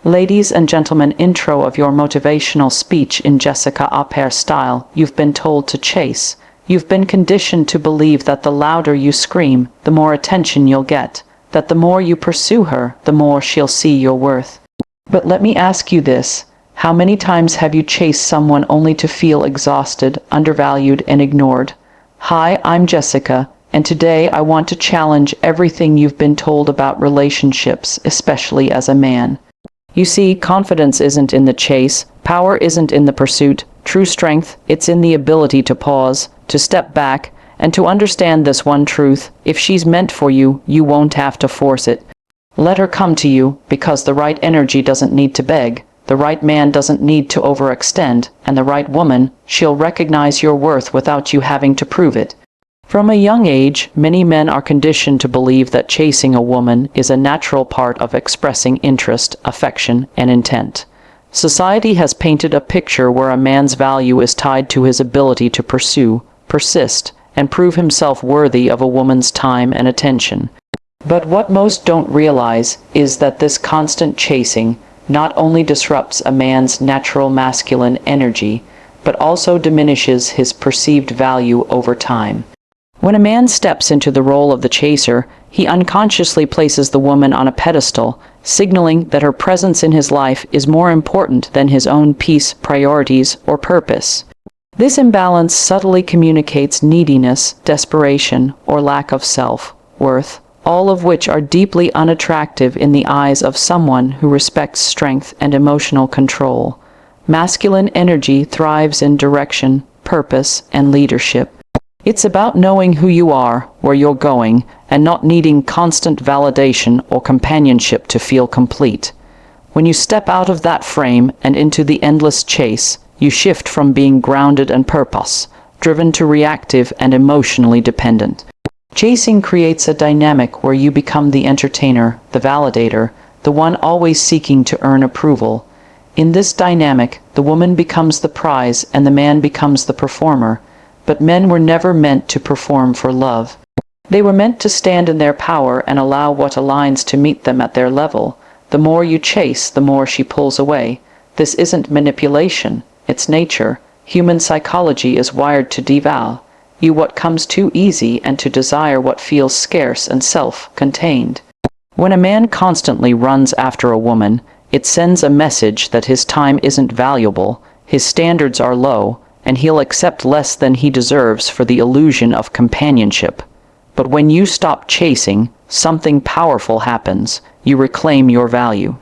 Ladies and gentlemen, intro of your motivational speech in Jessica Opare style. You've been told to chase. You've been conditioned to believe that the louder you scream, the more attention you'll get, that the more you pursue her, the more she'll see your worth. But let me ask you this. How many times have you chased someone only to feel exhausted, undervalued, and ignored? Hi, I'm Jessica, and today I want to challenge everything you've been told about relationships, especially as a man. You see, confidence isn't in the chase, power isn't in the pursuit, true strength, it's in the ability to pause, to step back, and to understand this one truth: if she's meant for you, you won't have to force it. Let her come to you, because the right energy doesn't need to beg, the right man doesn't need to overextend, and the right woman, she'll recognize your worth without you having to prove it. From a young age, many men are conditioned to believe that chasing a woman is a natural part of expressing interest, affection, and intent. Society has painted a picture where a man's value is tied to his ability to pursue, persist, and prove himself worthy of a woman's time and attention. But what most don't realize is that this constant chasing not only disrupts a man's natural masculine energy, but also diminishes his perceived value over time. When a man steps into the role of the chaser, he unconsciously places the woman on a pedestal, signaling that her presence in his life is more important than his own peace, priorities, or purpose. This imbalance subtly communicates neediness, desperation, or lack of self-worth, all of which are deeply unattractive in the eyes of someone who respects strength and emotional control. Masculine energy thrives in direction, purpose, and leadership. It's about knowing who you are, where you're going, and not needing constant validation or companionship to feel complete. When you step out of that frame and into the endless chase, you shift from being grounded and purpose-driven to reactive and emotionally dependent. Chasing creates a dynamic where you become the entertainer, the validator, the one always seeking to earn approval. In this dynamic, the woman becomes the prize and the man becomes the performer. But men were never meant to perform for love. They were meant to stand in their power and allow what aligns to meet them at their level. The more you chase, the more she pulls away. This isn't manipulation, it's nature. Human psychology is wired to devalue what comes too easy and to desire what feels scarce and self-contained. When a man constantly runs after a woman, it sends a message that his time isn't valuable, his standards are low, and he'll accept less than he deserves for the illusion of companionship. But when you stop chasing, something powerful happens. You reclaim your value.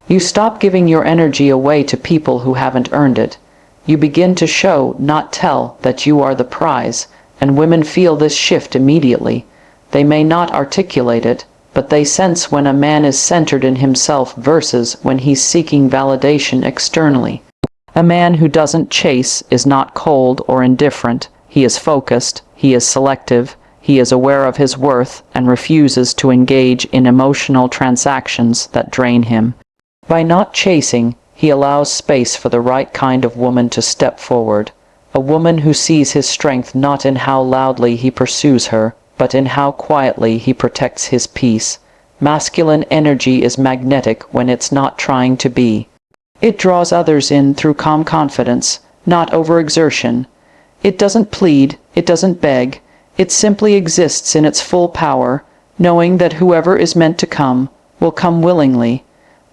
You stop giving your energy away to people who haven't earned it. You begin to show, not tell, that you are the prize, and women feel this shift immediately. They may not articulate it, but they sense when a man is centered in himself versus when he's seeking validation externally. A man who doesn't chase is not cold or indifferent. He is focused, he is selective, he is aware of his worth, and refuses to engage in emotional transactions that drain him. By not chasing, he allows space for the right kind of woman to step forward. A woman who sees his strength not in how loudly he pursues her, but in how quietly he protects his peace. Masculine energy is magnetic when it's not trying to be. It draws others in through calm confidence, not overexertion. It doesn't plead, it doesn't beg, it simply exists in its full power, knowing that whoever is meant to come will come willingly.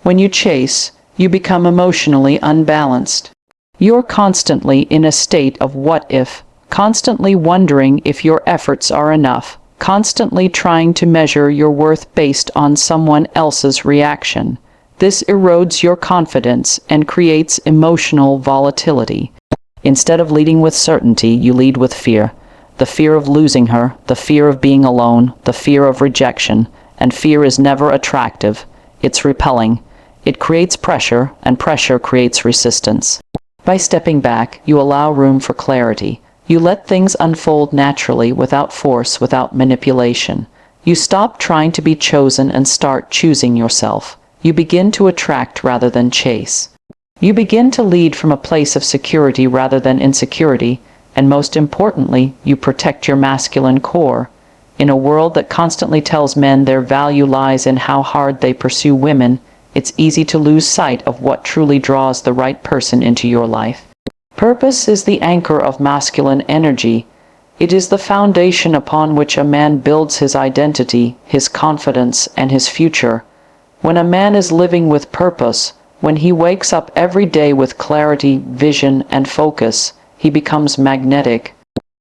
When you chase, you become emotionally unbalanced. You're constantly in a state of what if, constantly wondering if your efforts are enough, constantly trying to measure your worth based on someone else's reaction. This erodes your confidence and creates emotional volatility. Instead of leading with certainty, you lead with fear. The fear of losing her, the fear of being alone, the fear of rejection. And fear is never attractive. It's repelling. It creates pressure, and pressure creates resistance. By stepping back, you allow room for clarity. You let things unfold naturally, without force, without manipulation. You stop trying to be chosen and start choosing yourself. You begin to attract rather than chase. You begin to lead from a place of security rather than insecurity, and most importantly, you protect your masculine core. In a world that constantly tells men their value lies in how hard they pursue women, it's easy to lose sight of what truly draws the right person into your life. Purpose is the anchor of masculine energy. It is the foundation upon which a man builds his identity, his confidence, and his future. When a man is living with purpose, when he wakes up every day with clarity, vision, and focus, he becomes magnetic.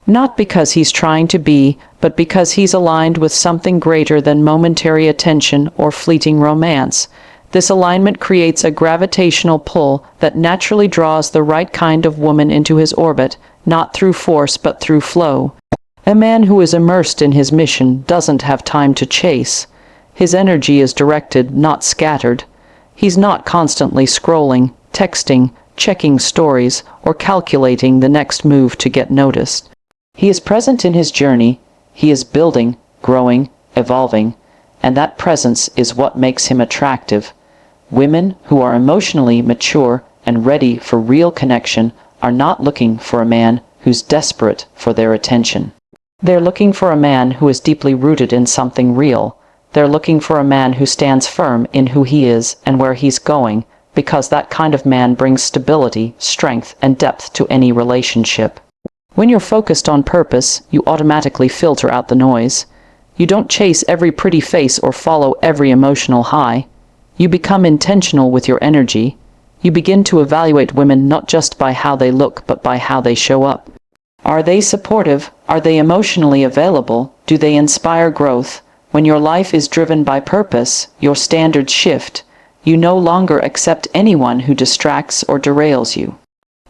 Not because he's trying to be, but because he's aligned with something greater than momentary attention or fleeting romance. This alignment creates a gravitational pull that naturally draws the right kind of woman into his orbit, not through force but through flow. A man who is immersed in his mission doesn't have time to chase. His energy is directed, not scattered. He's not constantly scrolling, texting, checking stories, or calculating the next move to get noticed. He is present in his journey. He is building, growing, evolving, and that presence is what makes him attractive. Women who are emotionally mature and ready for real connection are not looking for a man who's desperate for their attention. They're looking for a man who is deeply rooted in something real. They're looking for a man who stands firm in who he is and where he's going, because that kind of man brings stability, strength, and depth to any relationship. When you're focused on purpose, you automatically filter out the noise. You don't chase every pretty face or follow every emotional high. You become intentional with your energy. You begin to evaluate women not just by how they look, but by how they show up. Are they supportive? Are they emotionally available? Do they inspire growth? When your life is driven by purpose, your standards shift. You no longer accept anyone who distracts or derails you.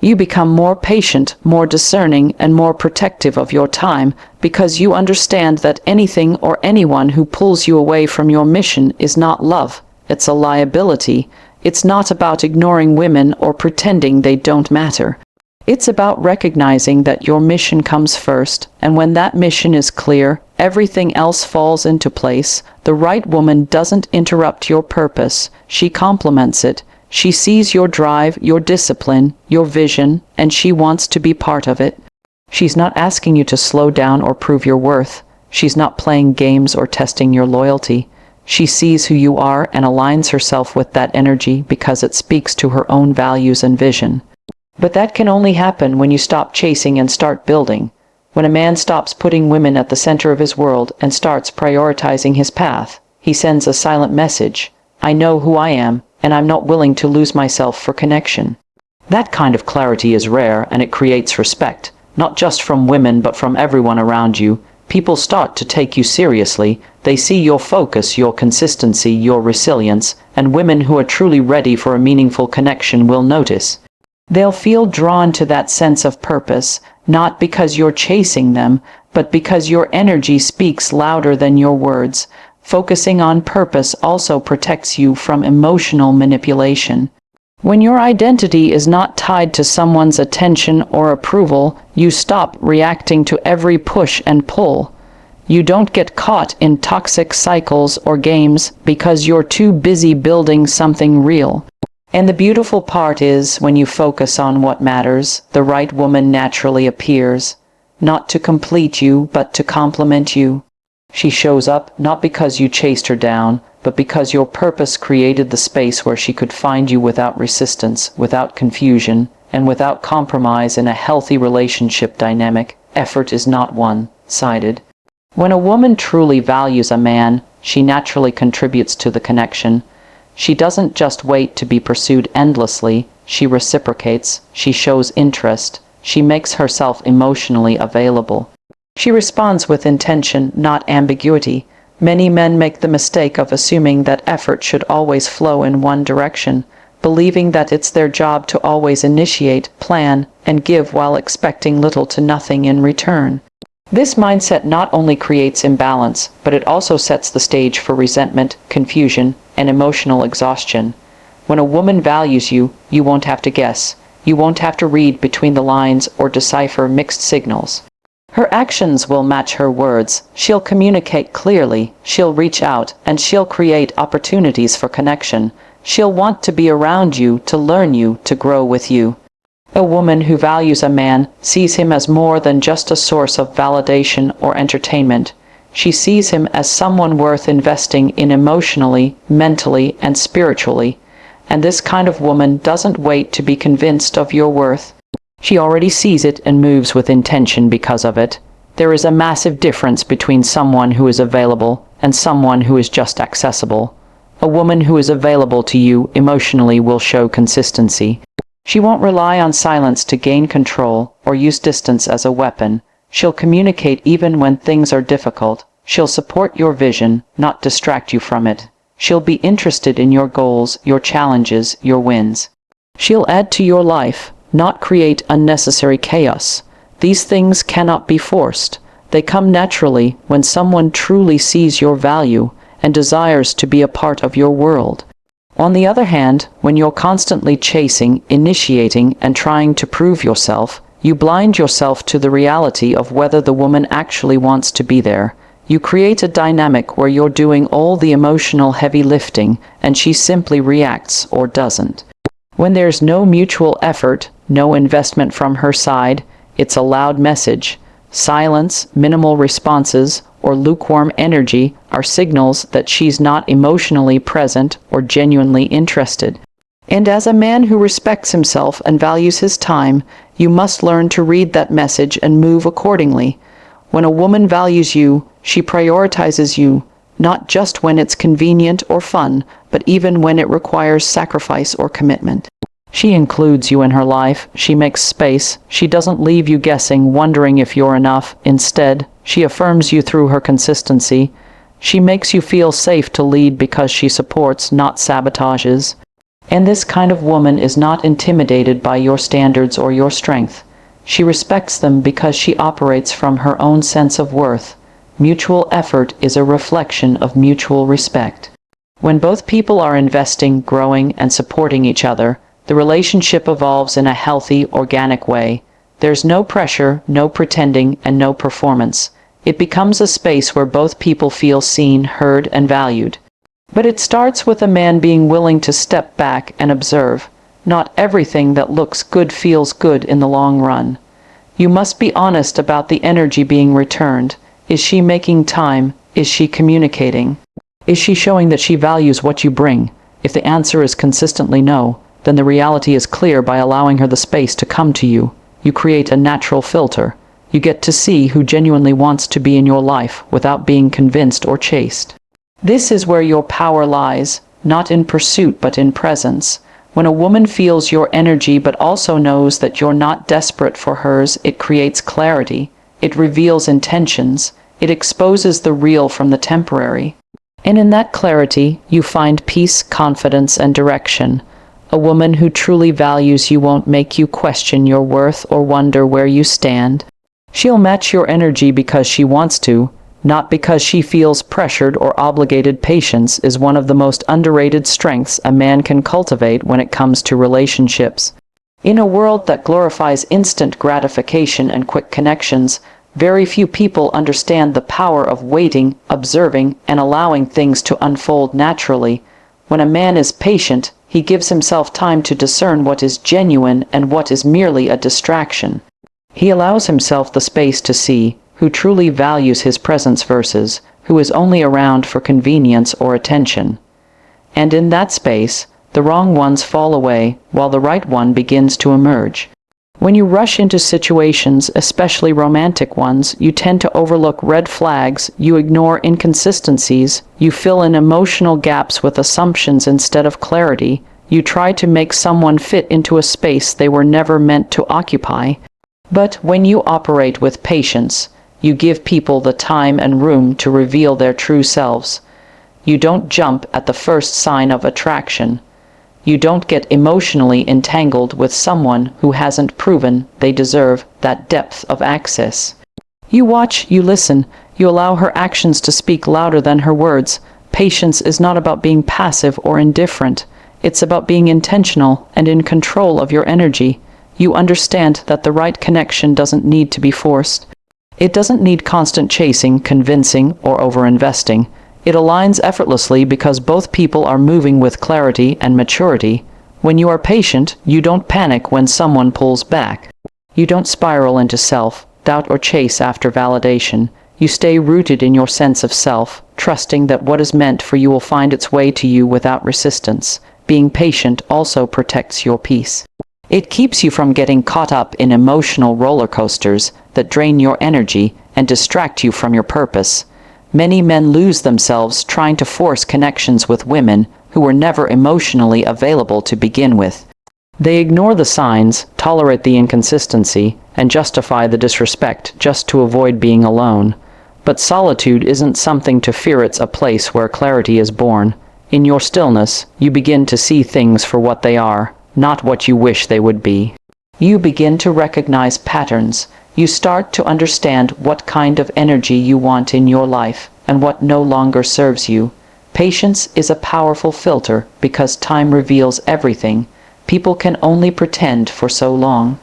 You become more patient, more discerning, and more protective of your time because you understand that anything or anyone who pulls you away from your mission is not love. It's a liability. It's not about ignoring women or pretending they don't matter. It's about recognizing that your mission comes first, and when that mission is clear, everything else falls into place. The right woman doesn't interrupt your purpose. She complements it. She sees your drive, your discipline, your vision, and she wants to be part of it. She's not asking you to slow down or prove your worth. She's not playing games or testing your loyalty. She sees who you are and aligns herself with that energy because it speaks to her own values and vision. But that can only happen when you stop chasing and start building. When a man stops putting women at the center of his world and starts prioritizing his path, he sends a silent message. I know who I am, and I'm not willing to lose myself for connection. That kind of clarity is rare, and it creates respect, not just from women but from everyone around you. People start to take you seriously. They see your focus, your consistency, your resilience, and women who are truly ready for a meaningful connection will notice. They'll feel drawn to that sense of purpose, not because you're chasing them, but because your energy speaks louder than your words. Focusing on purpose also protects you from emotional manipulation. When your identity is not tied to someone's attention or approval, you stop reacting to every push and pull. You don't get caught in toxic cycles or games because you're too busy building something real. And the beautiful part is, when you focus on what matters, the right woman naturally appears, not to complete you, but to complement you. She shows up not because you chased her down, but because your purpose created the space where she could find you without resistance, without confusion, and without compromise. In a healthy relationship dynamic, effort is not one-sided. When a woman truly values a man, she naturally contributes to the connection. She doesn't just wait to be pursued endlessly. She reciprocates. She shows interest. She makes herself emotionally available. She responds with intention, not ambiguity. Many men make the mistake of assuming that effort should always flow in one direction, believing that it's their job to always initiate, plan, and give while expecting little to nothing in return. This mindset not only creates imbalance, but it also sets the stage for resentment, confusion, and emotional exhaustion. When a woman values you, you won't have to guess. You won't have to read between the lines or decipher mixed signals. Her actions will match her words. She'll communicate clearly. She'll reach out, and she'll create opportunities for connection. She'll want to be around you, to learn you, to grow with you. A woman who values a man sees him as more than just a source of validation or entertainment. She sees him as someone worth investing in emotionally, mentally, and spiritually. And this kind of woman doesn't wait to be convinced of your worth. She already sees it and moves with intention because of it. There is a massive difference between someone who is available and someone who is just accessible. A woman who is available to you emotionally will show consistency. She won't rely on silence to gain control or use distance as a weapon. She'll communicate even when things are difficult. She'll support your vision, not distract you from it. She'll be interested in your goals, your challenges, your wins. She'll add to your life, not create unnecessary chaos. These things cannot be forced. They come naturally when someone truly sees your value and desires to be a part of your world. On the other hand, when you're constantly chasing, initiating, and trying to prove yourself, you blind yourself to the reality of whether the woman actually wants to be there. You create a dynamic where you're doing all the emotional heavy lifting and she simply reacts or doesn't. When there's no mutual effort, no investment from her side, it's a loud message. Silence, minimal responses, or lukewarm energy are signals that she's not emotionally present or genuinely interested. And as a man who respects himself and values his time, you must learn to read that message and move accordingly. When a woman values you, she prioritizes you, not just when it's convenient or fun, but even when it requires sacrifice or commitment. She includes you in her life, she makes space, she doesn't leave you guessing, wondering if you're enough. Instead, she affirms you through her consistency. She makes you feel safe to lead because she supports, not sabotages. And this kind of woman is not intimidated by your standards or your strength. She respects them because she operates from her own sense of worth. Mutual effort is a reflection of mutual respect. When both people are investing, growing, and supporting each other, the relationship evolves in a healthy, organic way. There's no pressure, no pretending, and no performance. It becomes a space where both people feel seen, heard, and valued. But it starts with a man being willing to step back and observe. Not everything that looks good feels good in the long run. You must be honest about the energy being returned. Is she making time? Is she communicating? Is she showing that she values what you bring? If the answer is consistently no, then the reality is clear. By allowing her the space to come to you, you create a natural filter. You get to see who genuinely wants to be in your life without being convinced or chased. This is where your power lies, not in pursuit but in presence. When a woman feels your energy but also knows that you're not desperate for hers, it creates clarity. It reveals intentions. It exposes the real from the temporary. And in that clarity, you find peace, confidence, and direction. A woman who truly values you won't make you question your worth or wonder where you stand. She'll match your energy because she wants to, not because she feels pressured or obligated. Patience is one of the most underrated strengths a man can cultivate when it comes to relationships. In a world that glorifies instant gratification and quick connections, very few people understand the power of waiting, observing, and allowing things to unfold naturally. When a man is patient, he gives himself time to discern what is genuine and what is merely a distraction. He allows himself the space to see who truly values his presence versus who is only around for convenience or attention. And in that space, the wrong ones fall away while the right one begins to emerge. When you rush into situations, especially romantic ones, you tend to overlook red flags, you ignore inconsistencies, you fill in emotional gaps with assumptions instead of clarity, you try to make someone fit into a space they were never meant to occupy. But when you operate with patience, you give people the time and room to reveal their true selves. You don't jump at the first sign of attraction. You don't get emotionally entangled with someone who hasn't proven they deserve that depth of access. You watch, you listen, you allow her actions to speak louder than her words. Patience is not about being passive or indifferent. It's about being intentional and in control of your energy. You understand that the right connection doesn't need to be forced. It doesn't need constant chasing, convincing, or overinvesting. It aligns effortlessly because both people are moving with clarity and maturity. When you are patient, you don't panic when someone pulls back. You don't spiral into self-doubt or chase after validation. You stay rooted in your sense of self, trusting that what is meant for you will find its way to you without resistance. Being patient also protects your peace. It keeps you from getting caught up in emotional roller coasters that drain your energy and distract you from your purpose. Many men lose themselves trying to force connections with women who were never emotionally available to begin with. They ignore the signs, tolerate the inconsistency, and justify the disrespect just to avoid being alone. But solitude isn't something to fear, it's a place where clarity is born. In your stillness, you begin to see things for what they are, not what you wish they would be. You begin to recognize patterns. You start to understand what kind of energy you want in your life and what no longer serves you. Patience is a powerful filter because time reveals everything. People can only pretend for so long.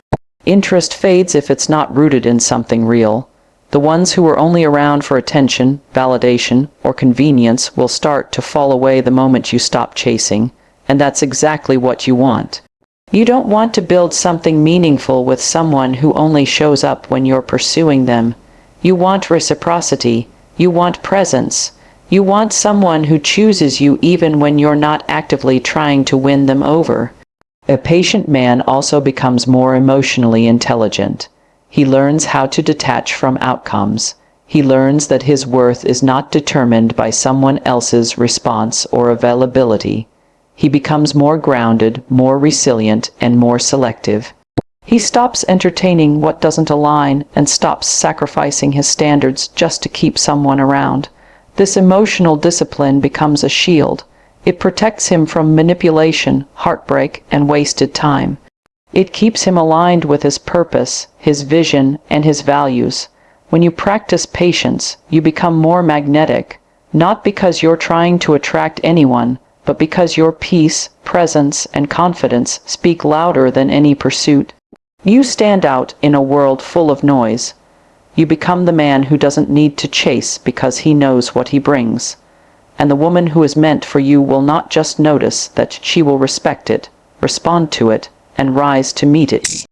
Interest fades if it's not rooted in something real. The ones who are only around for attention, validation, or convenience will start to fall away the moment you stop chasing, and that's exactly what you want. You don't want to build something meaningful with someone who only shows up when you're pursuing them. You want reciprocity. You want presence. You want someone who chooses you even when you're not actively trying to win them over. A patient man also becomes more emotionally intelligent. He learns how to detach from outcomes. He learns that his worth is not determined by someone else's response or availability. He becomes more grounded, more resilient, and more selective. He stops entertaining what doesn't align and stops sacrificing his standards just to keep someone around. This emotional discipline becomes a shield. It protects him from manipulation, heartbreak, and wasted time. It keeps him aligned with his purpose, his vision, and his values. When you practice patience, you become more magnetic, not because you're trying to attract anyone, but because your peace, presence, and confidence speak louder than any pursuit. You stand out in a world full of noise. You become the man who doesn't need to chase because he knows what he brings. And the woman who is meant for you will not just notice that, she will respect it, respond to it, and rise to meet it.